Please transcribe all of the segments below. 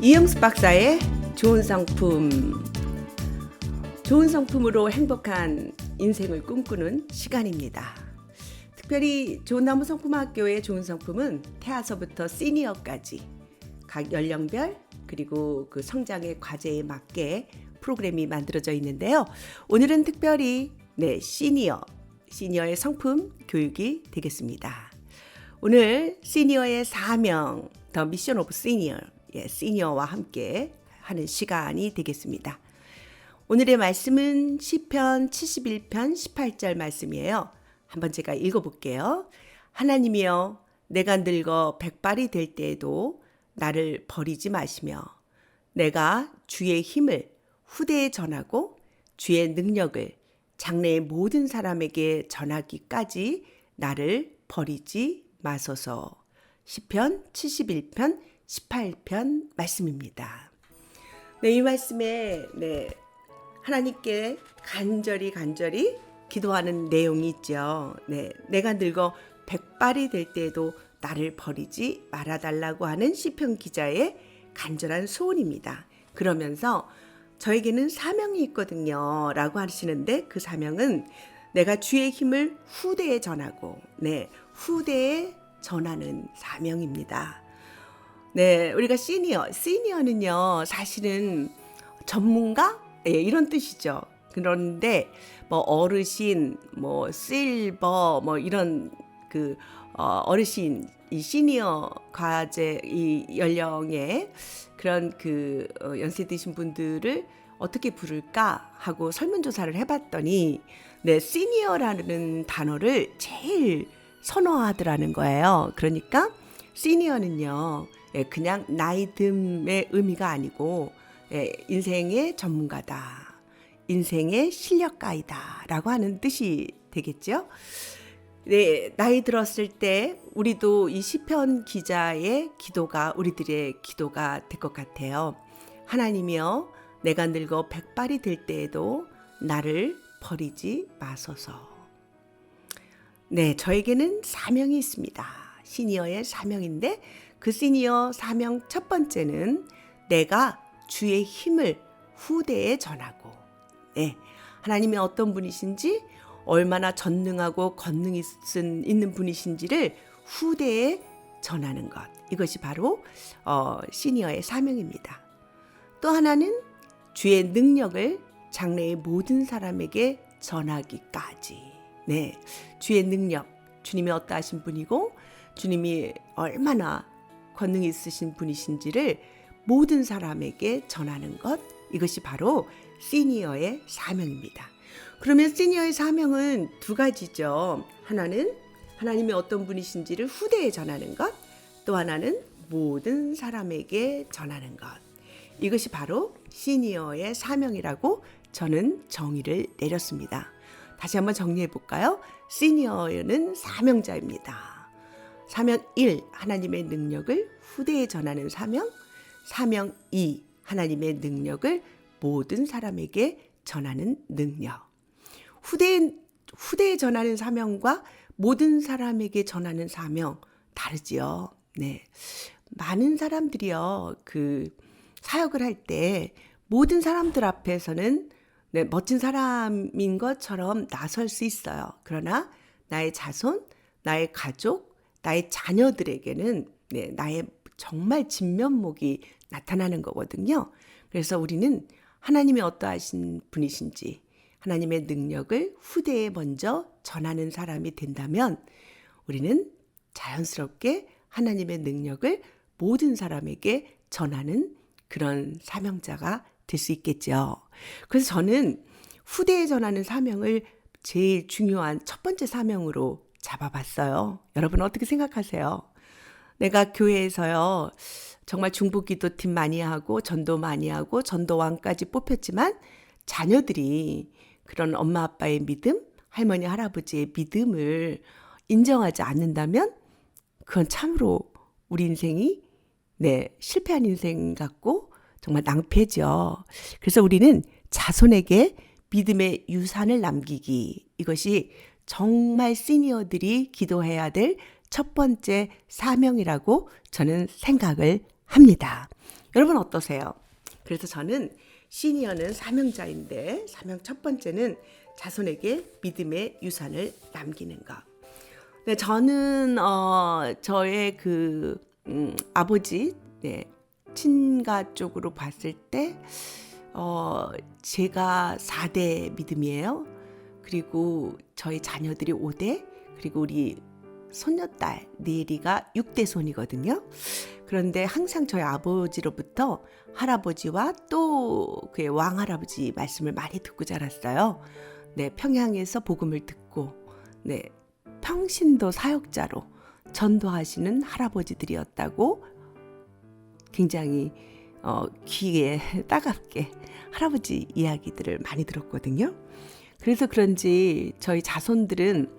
이영수 박사의 좋은 상품. 좋은 상품으로 행복한 인생을 꿈꾸는 시간입니다. 특별히 좋은나무 성품학교의 좋은 상품은 태아서부터 시니어까지 각 연령별 그리고 그 성장의 과제에 맞게 프로그램이 만들어져 있는데요. 오늘은 특별히 시니어의 성품 교육이 되겠습니다. 오늘 시니어의 사명, 더 미션 오브 시니어, 시니어와 함께 하는 시간이 되겠습니다. 오늘의 말씀은 시편 71편 18절 말씀이에요. 한번 제가 읽어볼게요. 하나님이여, 내가 늙어 백발이 될 때에도 나를 버리지 마시며 내가 주의 힘을 후대에 전하고 주의 능력을 장래의 모든 사람에게 전하기까지 나를 버리지 마소서. 시편 71편 18편 말씀입니다. 이 말씀에 하나님께 간절히 기도하는 내용이 있죠. 내가 늙어 백발이 될 때에도 나를 버리지 말아달라고 하는 시편 기자의 간절한 소원입니다. 그러면서 저에게는 사명이 있거든요 라고 하시는데, 그 사명은 내가 주의 힘을 후대에 전하고 후대에 전하는 사명입니다. 우리가 시니어는요 사실은 전문가 이런 뜻이죠. 그런데 어르신, 실버, 이런 어르신, 이 시니어 과제 이 연령의 그런 연세 드신 분들을 어떻게 부를까 하고 설문조사를 해봤더니 시니어라는 단어를 제일 선호하더라는 거예요. 그러니까 시니어는요 그냥 나이 듦의 의미가 아니고 인생의 전문가다, 인생의 실력가이다 라고 하는 뜻이 되겠죠. 나이 들었을 때 우리도 이 시편 기자의 기도가 우리들의 기도가 될 것 같아요. 하나님이여, 내가 늙어 백발이 될 때에도 나를 버리지 마소서. 저에게는 사명이 있습니다. 시니어의 사명인데, 그 시니어 사명 첫 번째는 내가 주의 힘을 후대에 전하고, 하나님이 어떤 분이신지, 얼마나 전능하고 권능이 있는 분이신지를 후대에 전하는 것, 이것이 바로 시니어의 사명입니다. 또 하나는 주의 능력을 장래의 모든 사람에게 전하기까지. 주의 능력, 주님이 어떠하신 분이고 주님이 얼마나 권능이 있으신 분이신지를 모든 사람에게 전하는 것, 이것이 바로 시니어의 사명입니다. 그러면 시니어의 사명은 두 가지죠. 하나는 하나님이 어떤 분이신지를 후대에 전하는 것, 또 하나는 모든 사람에게 전하는 것, 이것이 바로 시니어의 사명이라고 저는 정의를 내렸습니다. 다시 한번 정리해 볼까요? 시니어는 사명자입니다. 사명 1, 하나님의 능력을 후대에 전하는 사명. 사명 2, 하나님의 능력을 모든 사람에게 전하는 능력. 후대에 전하는 사명과 모든 사람에게 전하는 사명 다르지요. 많은 사람들이요 사역을 할 때 모든 사람들 앞에서는 멋진 사람인 것처럼 나설 수 있어요. 그러나 나의 자손, 나의 가족, 나의 자녀들에게는 나의 정말 진면목이 나타나는 거거든요. 그래서 우리는 하나님이 어떠하신 분이신지, 하나님의 능력을 후대에 먼저 전하는 사람이 된다면 우리는 자연스럽게 하나님의 능력을 모든 사람에게 전하는 그런 사명자가 될 수 있겠죠. 그래서 저는 후대에 전하는 사명을 제일 중요한 첫 번째 사명으로 잡아봤어요. 여러분 어떻게 생각하세요? 내가 교회에서요 정말 중보기도팀 많이 하고 전도 많이 하고 전도왕까지 뽑혔지만 자녀들이 그런 엄마 아빠의 믿음, 할머니 할아버지의 믿음을 인정하지 않는다면 그건 참으로 우리 인생이 실패한 인생 같고 정말 낭패죠. 그래서 우리는 자손에게 믿음의 유산을 남기기, 이것이 정말 시니어들이 기도해야 될 첫 번째 사명이라고 저는 생각을 합니다. 여러분 어떠세요? 그래서 저는 시니어는 사명자인데 사명 첫 번째는 자손에게 믿음의 유산을 남기는 것. 네, 저는 저의 아버지 친가 쪽으로 봤을 때 제가 4대 믿음이에요. 그리고 저희 자녀들이 5대, 그리고 우리 손녀딸 네리가 6대 손이거든요. 그런데 항상 저희 아버지로부터 할아버지와 또 그의 왕할아버지 말씀을 많이 듣고 자랐어요. 네, 평양에서 복음을 듣고 평신도 사역자로 전도하시는 할아버지들이었다고 굉장히 귀에 따갑게 할아버지 이야기들을 많이 들었거든요. 그래서 그런지 저희 자손들은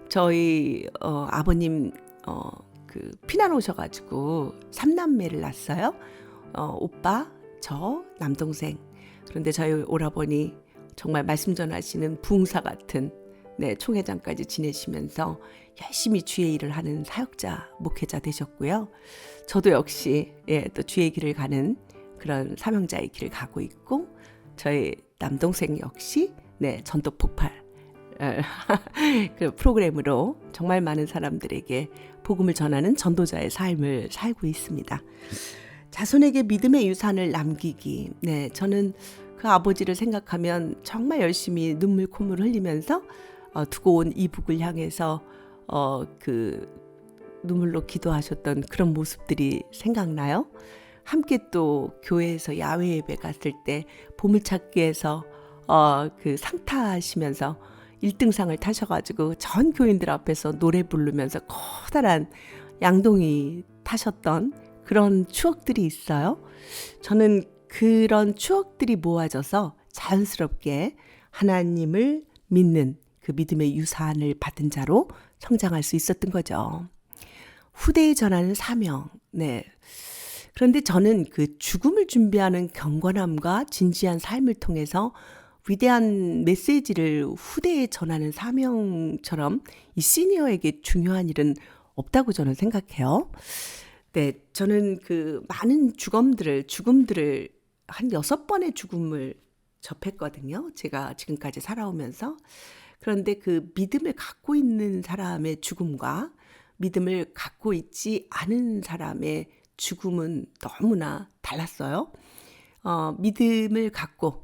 저희 아버님 피난 오셔가지고 3남매를 낳았어요. 오빠, 저, 남동생. 그런데 저희 오라버니 정말 말씀 전하시는 부흥사 같은 총회장까지 지내시면서 열심히 주의 일을 하는 사역자, 목회자 되셨고요. 저도 역시 또 주의 길을 가는 그런 사명자의 길을 가고 있고, 저희 남동생 역시 전도 폭발 그 프로그램으로 정말 많은 사람들에게 복음을 전하는 전도자의 삶을 살고 있습니다. 자손에게 믿음의 유산을 남기기. 저는 그 아버지를 생각하면 정말 열심히 눈물 콧물을 흘리면서 두고 온 이북을 향해서 그 눈물로 기도하셨던 그런 모습들이 생각나요. 함께 또 교회에서 야외 예배 갔을 때 보물찾기에서 그 상 타시면서 1등상을 타셔가지고 전 교인들 앞에서 노래 부르면서 커다란 양동이 타셨던 그런 추억들이 있어요. 저는 그런 추억들이 모아져서 자연스럽게 하나님을 믿는 그 믿음의 유산을 받은 자로 성장할 수 있었던 거죠. 후대에 전하는 사명. 그런데 저는 그 죽음을 준비하는 경건함과 진지한 삶을 통해서 위대한 메시지를 후대에 전하는 사명처럼 이 시니어에게 중요한 일은 없다고 저는 생각해요. 저는 그 많은 죽음들을 한 6번의 죽음을 접했거든요. 제가 지금까지 살아오면서. 그런데 그 믿음을 갖고 있는 사람의 죽음과 믿음을 갖고 있지 않은 사람의 죽음은 너무나 달랐어요. 믿음을 갖고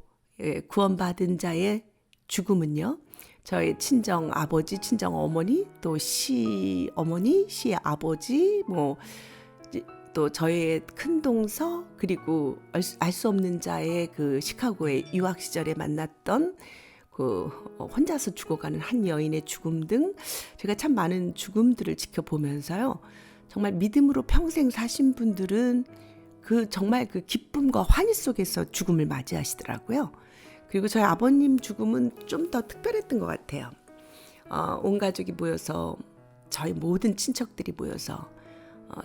구원받은 자의 죽음은요, 저희 친정 아버지, 친정 어머니, 또 시어머니, 시의 아버지, 또 저의 큰 동서, 그리고 알 수 없는 자의 그 시카고의 유학 시절에 만났던 그 혼자서 죽어가는 한 여인의 죽음 등 제가 참 많은 죽음들을 지켜보면서요, 정말 믿음으로 평생 사신 분들은 정말 그 기쁨과 환희 속에서 죽음을 맞이하시더라고요. 그리고 저희 아버님 죽음은 좀 더 특별했던 것 같아요. 온 가족이 모여서, 저희 모든 친척들이 모여서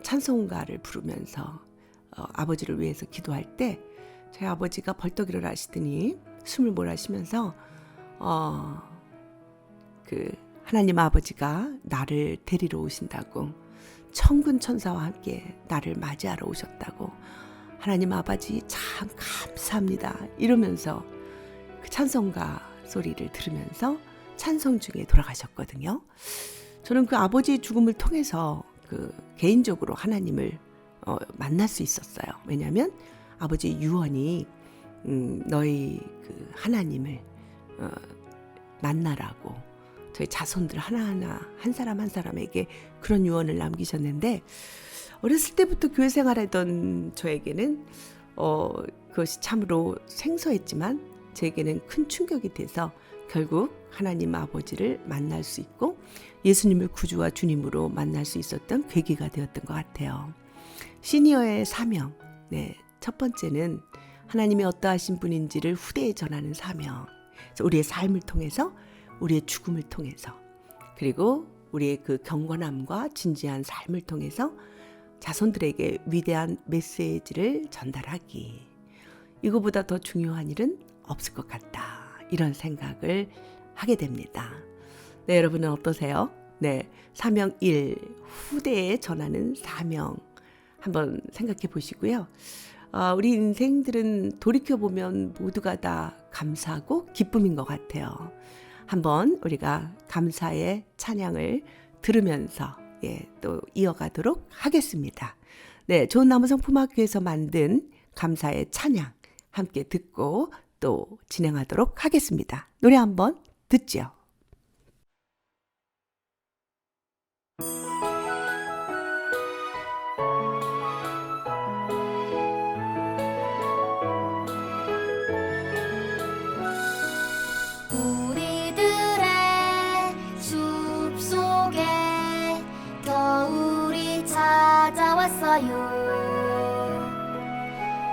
찬송가를 부르면서 아버지를 위해서 기도할 때 저희 아버지가 벌떡 일어나시더니 숨을 몰아쉬면서 그 하나님 아버지가 나를 데리러 오신다고, 천군 천사와 함께 나를 맞이하러 오셨다고, 하나님 아버지 참 감사합니다 이러면서 그 찬송가 소리를 들으면서 찬송 중에 돌아가셨거든요. 저는 그 아버지의 죽음을 통해서 그 개인적으로 하나님을 만날 수 있었어요. 왜냐하면 아버지의 유언이 너희 그 하나님을 만나라고 저희 자손들 하나하나 한 사람 한 사람에게 그런 유언을 남기셨는데, 어렸을 때부터 교회 생활하던 저에게는 그것이 참으로 생소했지만 제게는 큰 충격이 돼서 결국 하나님 아버지를 만날 수 있고 예수님을 구주와 주님으로 만날 수 있었던 계기가 되었던 것 같아요. 시니어의 사명. 첫 번째는 하나님이 어떠하신 분인지를 후대에 전하는 사명. 그래서 우리의 삶을 통해서, 우리의 죽음을 통해서, 그리고 우리의 그 경건함과 진지한 삶을 통해서 자손들에게 위대한 메시지를 전달하기. 이거보다 더 중요한 일은 없을 것 같다. 이런 생각을 하게 됩니다. 여러분은 어떠세요? 사명 1, 후대에 전하는 사명 한번 생각해 보시고요. 우리 인생들은 돌이켜보면 모두가 다 감사하고 기쁨인 것 같아요. 한번 우리가 감사의 찬양을 들으면서 또 이어가도록 하겠습니다. 네, 좋은 나무 성품학교에서 만든 감사의 찬양 함께 듣고 또 진행하도록 하겠습니다. 노래 한번 듣죠.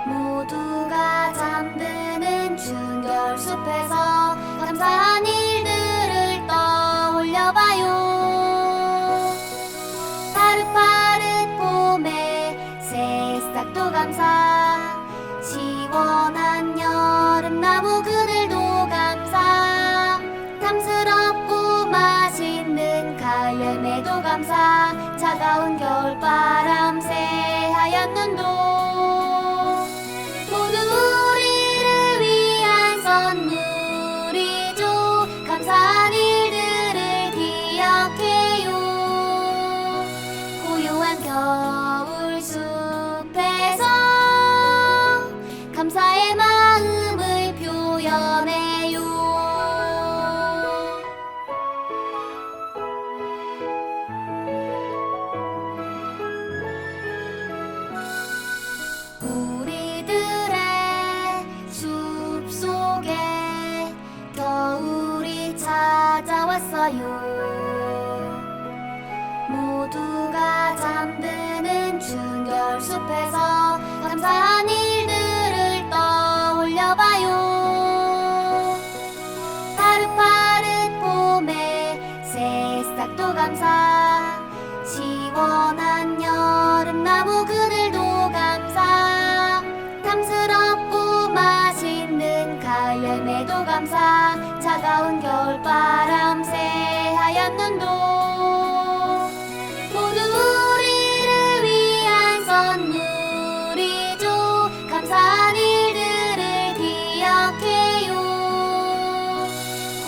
모두가 잠드는 준결 숲에서 감사한 일들을 떠올려봐요. 파릇파릇 봄의 새싹도 감사, 시원한 여름나무 그늘도 감사, 탐스럽고 맛있는 가을 열매도 감사, 차가운 겨울바람 새하얀 눈도 모두 우리를 위한 선물이죠. 감사한 일들을 기억해요. 고요한 겨울 숲에서 감사의 마음을 표현해요. 우리들의 숲속에 겨울이 찾아왔어요. 모두가 잠드는 준결 숲에서 감사한 일들을 떠올려봐요. 파릇파릇 봄의 새싹도 감사, 시원한 여름나무 그늘도 감사, 탐스럽고 맛있는 가을 열매도 감사, 차가운 겨울바람 새하얀 눈도 모두 우리를 위한 선물이죠. 감사한 일들을 기억해요.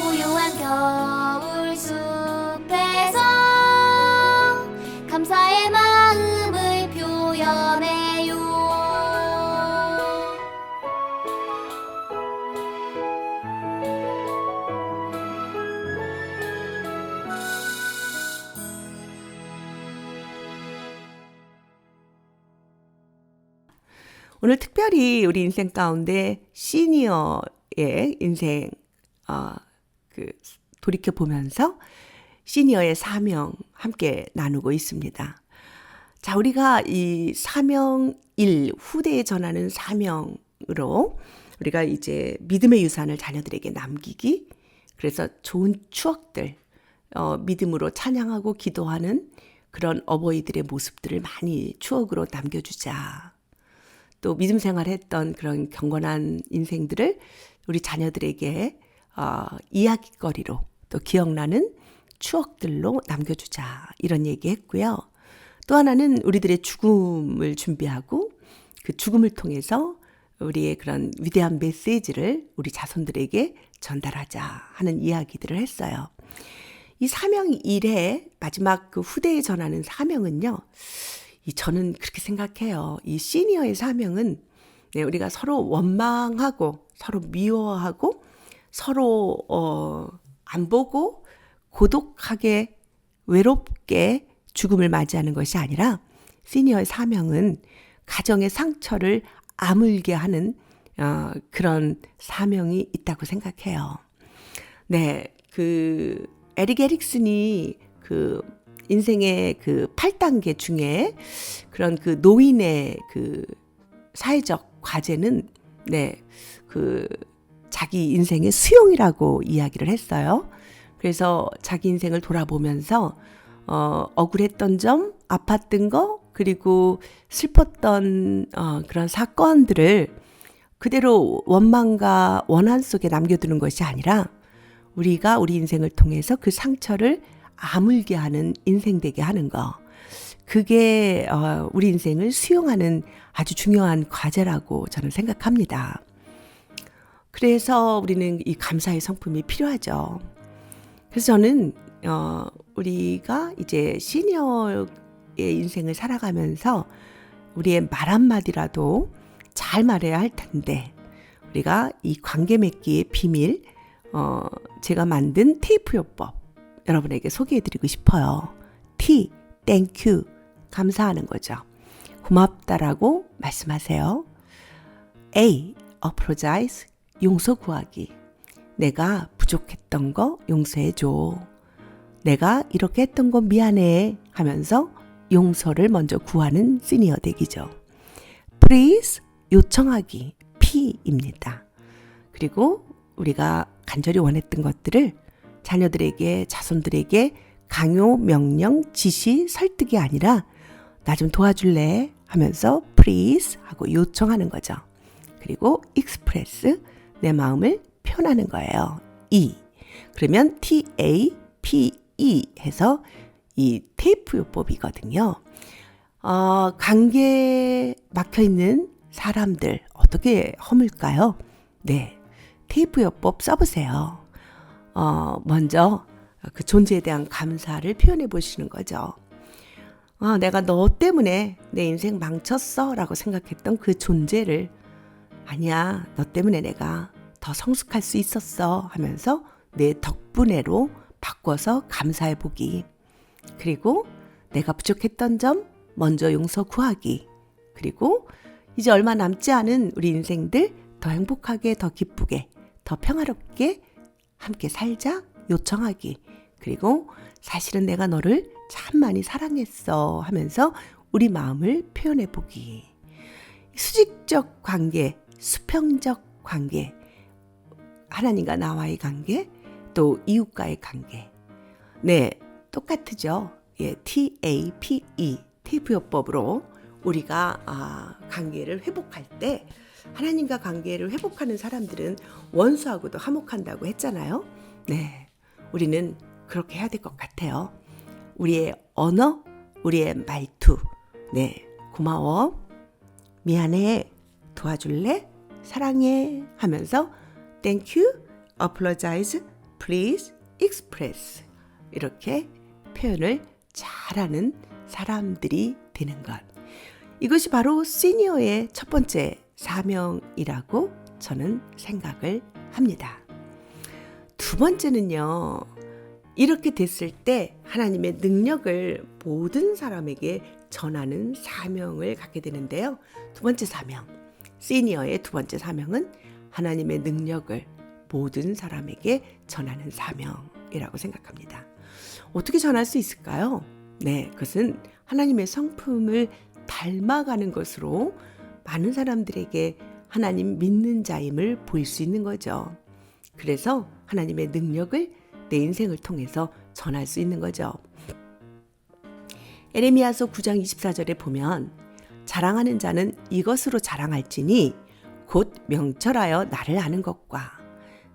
고요한 겨울 숲에서 감사의 마음을 표현해요. 오늘 특별히 우리 인생 가운데 시니어의 인생 돌이켜 보면서 시니어의 사명 함께 나누고 있습니다. 자, 우리가 이 사명일 후대에 전하는 사명으로 우리가 이제 믿음의 유산을 자녀들에게 남기기, 그래서 좋은 추억들, 믿음으로 찬양하고 기도하는 그런 어버이들의 모습들을 많이 추억으로 남겨주자. 또 믿음 생활했던 그런 경건한 인생들을 우리 자녀들에게 이야깃거리로 또 기억나는 추억들로 남겨주자, 이런 얘기했고요. 또 하나는 우리들의 죽음을 준비하고 그 죽음을 통해서 우리의 그런 위대한 메시지를 우리 자손들에게 전달하자 하는 이야기들을 했어요. 이 사명 1회 마지막 그 후대에 전하는 사명은요, 저는 그렇게 생각해요. 이 시니어의 사명은 우리가 서로 원망하고 서로 미워하고 서로 안 보고 고독하게 외롭게 죽음을 맞이하는 것이 아니라, 시니어의 사명은 가정의 상처를 아물게 하는 그런 사명이 있다고 생각해요. 네, 그 에릭 에릭슨이 그 인생의 그 8단계 중에 그런 그 노인의 그 사회적 과제는 그 자기 인생의 수용이라고 이야기를 했어요. 그래서 자기 인생을 돌아보면서 억울했던 점, 아팠던 거, 그리고 슬펐던 그런 사건들을 그대로 원망과 원한 속에 남겨두는 것이 아니라, 우리가 우리 인생을 통해서 그 상처를 아물게 하는 인생 되게 하는 거, 그게 우리 인생을 수용하는 아주 중요한 과제라고 저는 생각합니다. 그래서 우리는 이 감사의 성품이 필요하죠. 그래서 저는 우리가 이제 시니어의 인생을 살아가면서 우리의 말 한마디라도 잘 말해야 할 텐데, 우리가 이 관계 맺기의 비밀, 제가 만든 테이프요법 여러분에게 소개해드리고 싶어요. T, thank you, 감사하는 거죠. 고맙다라고 말씀하세요. A, apologize, 용서 구하기. 내가 부족했던 거 용서해줘. 내가 이렇게 했던 거 미안해 하면서 용서를 먼저 구하는 시니어 덱이죠. Please, 요청하기, P입니다. 그리고 우리가 간절히 원했던 것들을 자녀들에게, 자손들에게 강요, 명령, 지시, 설득이 아니라 나 좀 도와줄래 하면서 please 하고 요청하는 거죠. 그리고 express, 내 마음을 표현하는 거예요. E. 그러면 TAPE 해서 이 테이프 요법이거든요. 관계에 막혀있는 사람들 어떻게 허물까요? 네, 테이프 요법 써보세요. 먼저 그 존재에 대한 감사를 표현해 보시는 거죠. 내가 너 때문에 내 인생 망쳤어 라고 생각했던 그 존재를, 아니야, 너 때문에 내가 더 성숙할 수 있었어 하면서 내 덕분에로 바꿔서 감사해 보기. 그리고 내가 부족했던 점 먼저 용서 구하기. 그리고 이제 얼마 남지 않은 우리 인생들 더 행복하게, 더 기쁘게, 더 평화롭게 함께 살자 요청하기. 그리고 사실은 내가 너를 참 많이 사랑했어 하면서 우리 마음을 표현해 보기. 수직적 관계, 수평적 관계, 하나님과 나와의 관계, 또 이웃과의 관계. 네, 똑같죠. 예, TAPE, 테이프요법으로 우리가 관계를 회복할 때, 하나님과 관계를 회복하는 사람들은 원수하고도 화목한다고 했잖아요. 네, 우리는 그렇게 해야 될 것 같아요. 우리의 언어, 우리의 말투. 네, 고마워, 미안해, 도와줄래, 사랑해 하면서 thank you, apologize, please, express 이렇게 표현을 잘하는 사람들이 되는 것. 이것이 바로 시니어의 첫 번째 사명이라고 저는 생각을 합니다. 두 번째는요, 이렇게 됐을 때 하나님의 능력을 모든 사람에게 전하는 사명을 갖게 되는데요. 두 번째 사명, 시니어의 두 번째 사명은 하나님의 능력을 모든 사람에게 전하는 사명이라고 생각합니다. 어떻게 전할 수 있을까요? 네, 그것은 하나님의 성품을 닮아가는 것으로 많은 사람들에게 하나님 믿는 자임을 보일 수 있는 거죠. 그래서 하나님의 능력을 내 인생을 통해서 전할 수 있는 거죠. 에레미야서 9장 24절에 보면 자랑하는 자는 이것으로 자랑할지니 곧 명철하여 나를 아는 것과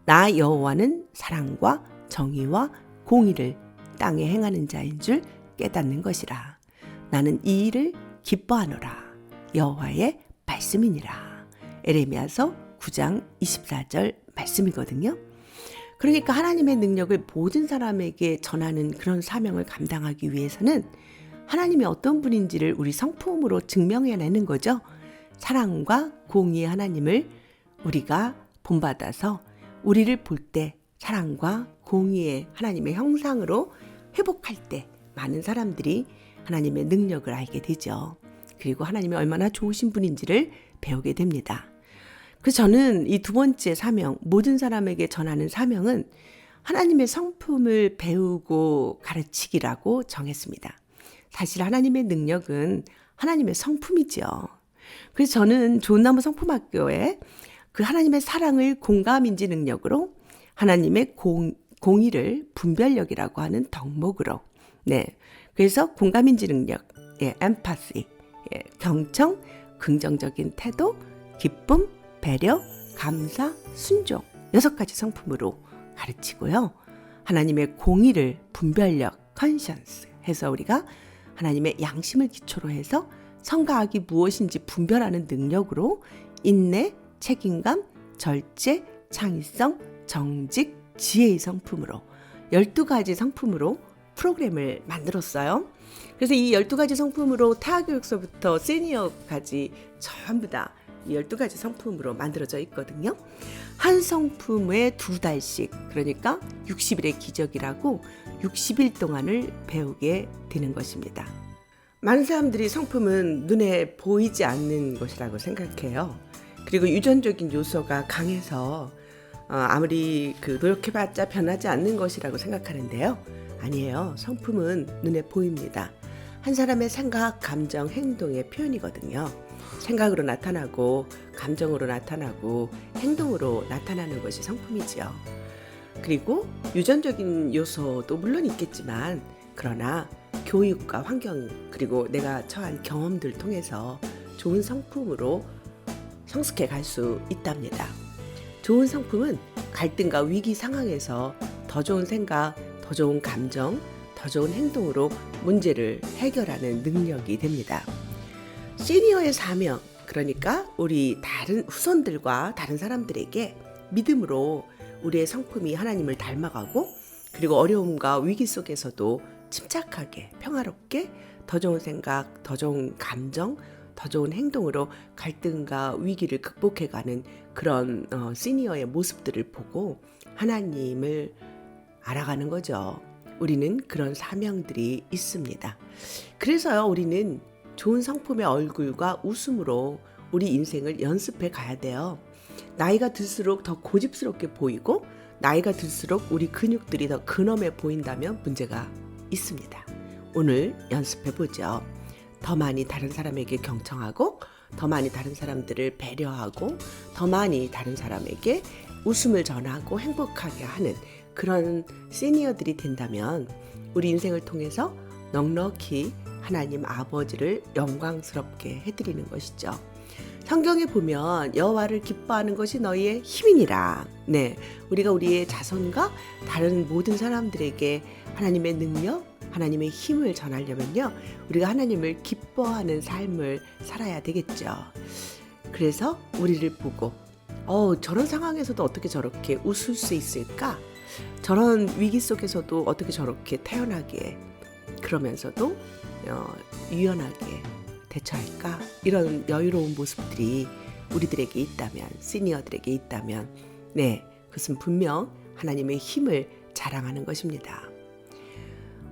나 여호와는 사랑과 정의와 공의를 땅에 행하는 자인 줄 깨닫는 것이라. 나는 이 일을 기뻐하노라. 여호와의 말씀이니라. 에레미야서 9장 24절 말씀이거든요. 그러니까 하나님의 능력을 모든 사람에게 전하는 그런 사명을 감당하기 위해서는 하나님이 어떤 분인지를 우리 성품으로 증명해내는 거죠. 사랑과 공의의 하나님을 우리가 본받아서 우리를 볼 때 사랑과 공의의 하나님의 형상으로 회복할 때 많은 사람들이 하나님의 능력을 알게 되죠. 그리고 하나님이 얼마나 좋으신 분인지를 배우게 됩니다. 그래서 저는 이 두 번째 사명, 모든 사람에게 전하는 사명은 하나님의 성품을 배우고 가르치기라고 정했습니다. 사실 하나님의 능력은 하나님의 성품이죠. 그래서 저는 좋은나무 성품학교에 그 하나님의 사랑을 공감인지 능력으로, 하나님의 공의를 분별력이라고 하는 덕목으로, 네, 그래서 공감인지 능력, empathy, 경청, 긍정적인 태도, 기쁨, 배려, 감사, 순종 6가지 성품으로 가르치고요. 하나님의 공의를 분별력, conscience 해서 우리가 하나님의 양심을 기초로 해서 선과 악이 무엇인지 분별하는 능력으로 인내, 책임감, 절제, 창의성, 정직, 지혜의 성품으로 12가지 성품으로 프로그램을 만들었어요. 그래서 이 12가지 성품으로 태아교육서부터 시니어까지 전부 다 이 12가지 성품으로 만들어져 있거든요. 한 성품에 2달씩, 그러니까 60일의 기적이라고 60일 동안을 배우게 되는 것입니다. 많은 사람들이 성품은 눈에 보이지 않는 것이라고 생각해요. 그리고 유전적인 요소가 강해서 아무리 노력해봤자 변하지 않는 것이라고 생각하는데요. 아니에요. 성품은 눈에 보입니다. 한 사람의 생각, 감정, 행동의 표현이거든요. 생각으로 나타나고 감정으로 나타나고 행동으로 나타나는 것이 성품이지요. 그리고 유전적인 요소도 물론 있겠지만 그러나 교육과 환경 그리고 내가 처한 경험들 통해서 좋은 성품으로 성숙해 갈 수 있답니다. 좋은 성품은 갈등과 위기 상황에서 더 좋은 생각, 더 좋은 감정, 더 좋은 행동으로 문제를 해결하는 능력이 됩니다. 시니어의 사명, 그러니까 우리 다른 후손들과 다른 사람들에게 믿음으로 우리의 성품이 하나님을 닮아가고 그리고 어려움과 위기 속에서도 침착하게 평화롭게 더 좋은 생각, 더 좋은 감정, 더 좋은 행동으로 갈등과 위기를 극복해가는 그런 시니어의 모습들을 보고 하나님을 알아가는 거죠. 우리는 그런 사명들이 있습니다. 그래서요, 우리는 좋은 성품의 얼굴과 웃음으로 우리 인생을 연습해 가야 돼요. 나이가 들수록 더 고집스럽게 보이고 나이가 들수록 우리 근육들이 더 근엄해 보인다면 문제가 있습니다. 오늘 연습해 보죠. 더 많이 다른 사람에게 경청하고 더 많이 다른 사람들을 배려하고 더 많이 다른 사람에게 웃음을 전하고 행복하게 하는 그런 시니어들이 된다면 우리 인생을 통해서 넉넉히 하나님 아버지를 영광스럽게 해드리는 것이죠. 성경에 보면 여호와를 기뻐하는 것이 너희의 힘이니라. 네, 우리가 우리의 자손과 다른 모든 사람들에게 하나님의 능력, 하나님의 힘을 전하려면요, 우리가 하나님을 기뻐하는 삶을 살아야 되겠죠. 그래서 우리를 보고 저런 상황에서도 어떻게 저렇게 웃을 수 있을까? 저런 위기 속에서도 어떻게 저렇게 태연하게 그러면서도 유연하게 대처할까? 이런 여유로운 모습들이 우리들에게 있다면, 시니어들에게 있다면 네, 그것은 분명 하나님의 힘을 자랑하는 것입니다.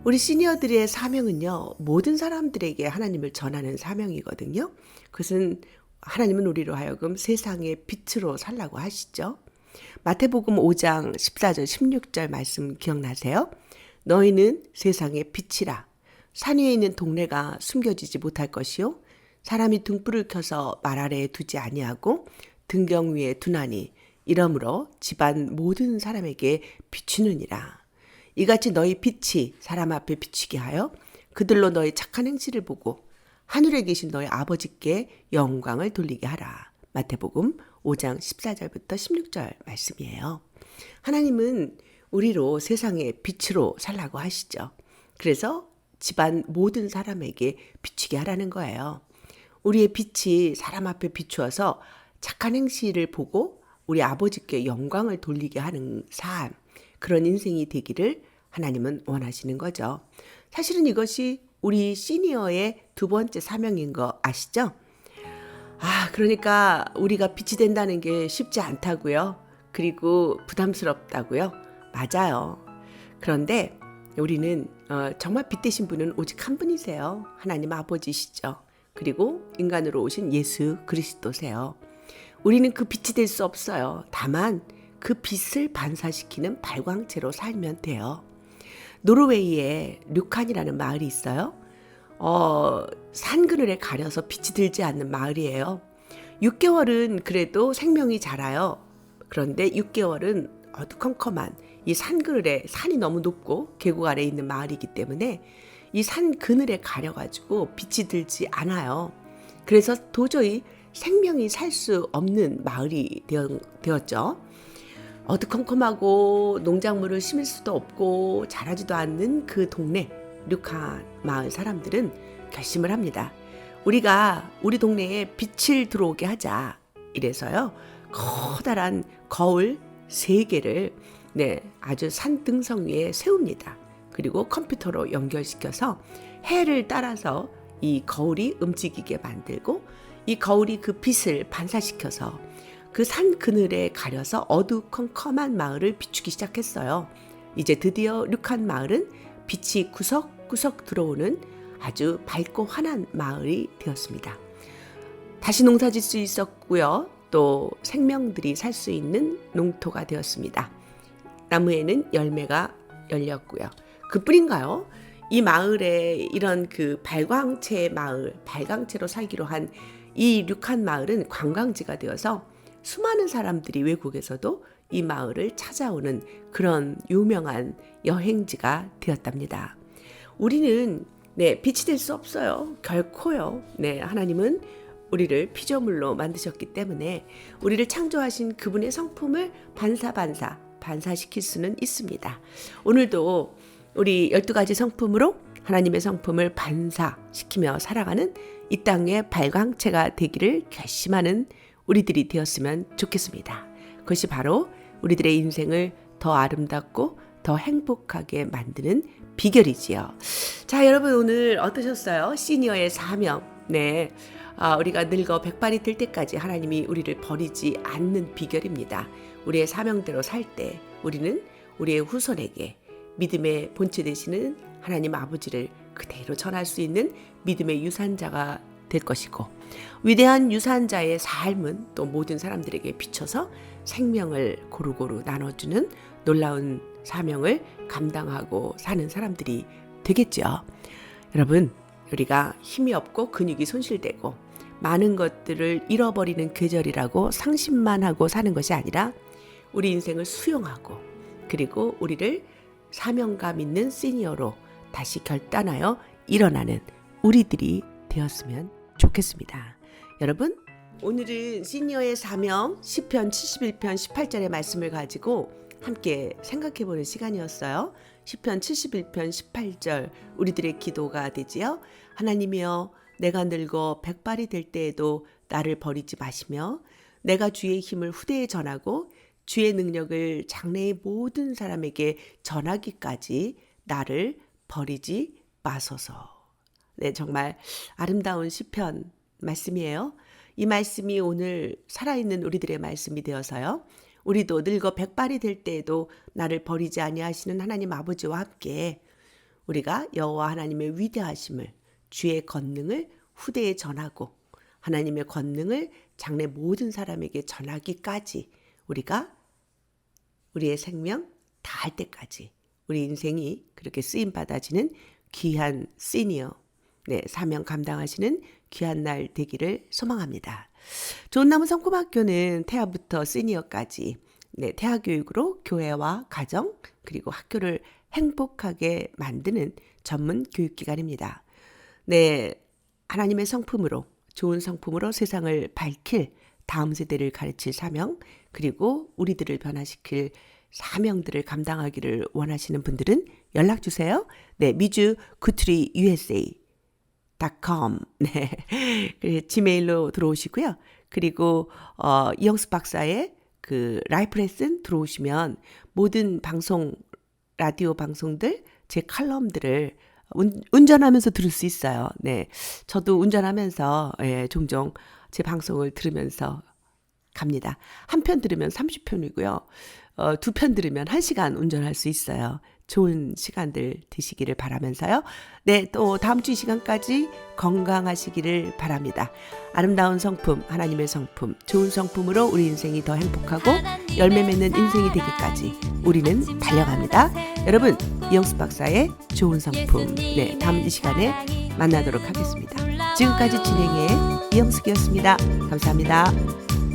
우리 시니어들의 사명은요, 모든 사람들에게 하나님을 전하는 사명이거든요. 그것은 하나님은 우리로 하여금 세상의 빛으로 살라고 하시죠. 마태복음 5장 14절 16절 말씀 기억나세요? 너희는 세상의 빛이라. 산 위에 있는 동네가 숨겨지지 못할 것이요 사람이 등불을 켜서 말 아래에 두지 아니하고 등경 위에 두나니 이러므로 집안 모든 사람에게 비추느니라. 이같이 너희 빛이 사람 앞에 비추게 하여 그들로 너희 착한 행실을 보고 하늘에 계신 너희 아버지께 영광을 돌리게 하라. 마태복음 5장 14절부터 16절 말씀이에요. 하나님은 우리로 세상의 빛으로 살라고 하시죠. 그래서 집안 모든 사람에게 비추게 하라는 거예요. 우리의 빛이 사람 앞에 비추어서 착한 행실을 보고 우리 아버지께 영광을 돌리게 하는 삶, 그런 인생이 되기를 하나님은 원하시는 거죠. 사실은 이것이 우리 시니어의 두 번째 사명인 거 아시죠? 그러니까 우리가 빛이 된다는 게 쉽지 않다고요. 그리고 부담스럽다고요. 맞아요. 그런데 우리는 정말 빛 되신 분은 오직 한 분이세요. 하나님 아버지시죠. 그리고 인간으로 오신 예수 그리스도세요. 우리는 그 빛이 될 수 없어요. 다만 그 빛을 반사시키는 발광체로 살면 돼요. 노르웨이에 류칸이라는 마을이 있어요. 산 그늘에 가려서 빛이 들지 않는 마을이에요. 6개월은 그래도 생명이 자라요. 그런데 6개월은 어두컴컴한 이 산 그늘에, 산이 너무 높고 계곡 아래에 있는 마을이기 때문에 이 산 그늘에 가려가지고 빛이 들지 않아요. 그래서 도저히 생명이 살 수 없는 마을이 되었죠. 어두컴컴하고 농작물을 심을 수도 없고 자라지도 않는 그 동네, 류칸 마을 사람들은 결심을 합니다. 우리가 우리 동네에 빛을 들어오게 하자. 이래서요. 커다란 거울 3개를 아주 산등성 위에 세웁니다. 그리고 컴퓨터로 연결시켜서 해를 따라서 이 거울이 움직이게 만들고 이 거울이 그 빛을 반사시켜서 그 산 그늘에 가려서 어두컴컴한 마을을 비추기 시작했어요. 이제 드디어 류칸 마을은 빛이 구석구석 들어오는 아주 밝고 환한 마을이 되었습니다. 다시 농사질 수 있었고요. 또 생명들이 살 수 있는 농토가 되었습니다. 나무에는 열매가 열렸고요. 그뿐인가요? 이 마을에 이런 그 발광체 마을, 발광체로 살기로 한 이 류칸 마을은 관광지가 되어서 수많은 사람들이 외국에서도 이 마을을 찾아오는 그런 유명한 여행지가 되었답니다. 우리는 빛이 될 수 없어요. 결코요. 하나님은 우리를 피조물로 만드셨기 때문에 우리를 창조하신 그분의 성품을 반사시킬 수는 있습니다. 오늘도 우리 12가지 성품으로 하나님의 성품을 반사시키며 살아가는 이 땅의 발광체가 되기를 결심하는 우리들이 되었으면 좋겠습니다. 그것이 바로 우리들의 인생을 더 아름답고 더 행복하게 만드는 비결이지요. 자, 여러분 오늘 어떠셨어요? 시니어의 사명. 우리가 늙어 백발이 될 때까지 하나님이 우리를 버리지 않는 비결입니다. 우리의 사명대로 살 때 우리는 우리의 후손에게 믿음의 본체 되시는 하나님 아버지를 그대로 전할 수 있는 믿음의 유산자가 될 것이고, 위대한 유산자의 삶은 또 모든 사람들에게 비춰서 생명을 고루고루 나눠주는 놀라운 사명을 감당하고 사는 사람들이 되겠죠. 여러분, 우리가 힘이 없고 근육이 손실되고 많은 것들을 잃어버리는 계절이라고 상심만 하고 사는 것이 아니라 우리 인생을 수용하고 그리고 우리를 사명감 있는 시니어로 다시 결단하여 일어나는 우리들이 되었으면 좋겠습니다. 여러분, 오늘은 시니어의 사명 시편 71편 18절의 말씀을 가지고 함께 생각해보는 시간이었어요. 시편 71편 18절 우리들의 기도가 되지요. 하나님이여, 내가 늙어 백발이 될 때에도 나를 버리지 마시며 내가 주의 힘을 후대에 전하고 주의 능력을 장래의 모든 사람에게 전하기까지 나를 버리지 마소서. 정말 아름다운 시편 말씀이에요. 이 말씀이 오늘 살아있는 우리들의 말씀이 되어서요. 우리도 늙어 백발이 될 때에도 나를 버리지 아니하시는 하나님 아버지와 함께 우리가 여호와 하나님의 위대하심을, 주의 권능을 후대에 전하고 하나님의 권능을 장래 모든 사람에게 전하기까지 우리가 우리의 생명 다할 때까지 우리 인생이 그렇게 쓰임 받아지는 귀한 시니어, 사명 감당하시는 귀한 날 되기를 소망합니다. 좋은 나무 성품학교는 태아부터 시니어까지 태아 교육으로 교회와 가정 그리고 학교를 행복하게 만드는 전문 교육기관입니다. 하나님의 성품으로, 좋은 성품으로 세상을 밝힐, 다음 세대를 가르칠 사명, 그리고 우리들을 변화시킬 사명들을 감당하기를 원하시는 분들은 연락 주세요. 미주 구트리 USA.com 지메일로 들어오시고요. 그리고 이영수 박사의 그 라이프 레슨 들어오시면 모든 방송, 라디오 방송들, 제 칼럼들을 운전하면서 들을 수 있어요. 저도 운전하면서 종종 제 방송을 들으면서 갑니다. 한 편 들으면 30편이고요. 2편 들으면 1시간 운전할 수 있어요. 좋은 시간들 되시기를 바라면서요. 또 다음 주 이 시간까지 건강하시기를 바랍니다. 아름다운 성품, 하나님의 성품, 좋은 성품으로 우리 인생이 더 행복하고 열매 맺는 인생이 되기까지 우리는 달려갑니다. 여러분, 이영수 박사의 좋은 성품, 다음 이 시간에 만나도록 하겠습니다. 지금까지 진행의 이영숙이었습니다. 감사합니다.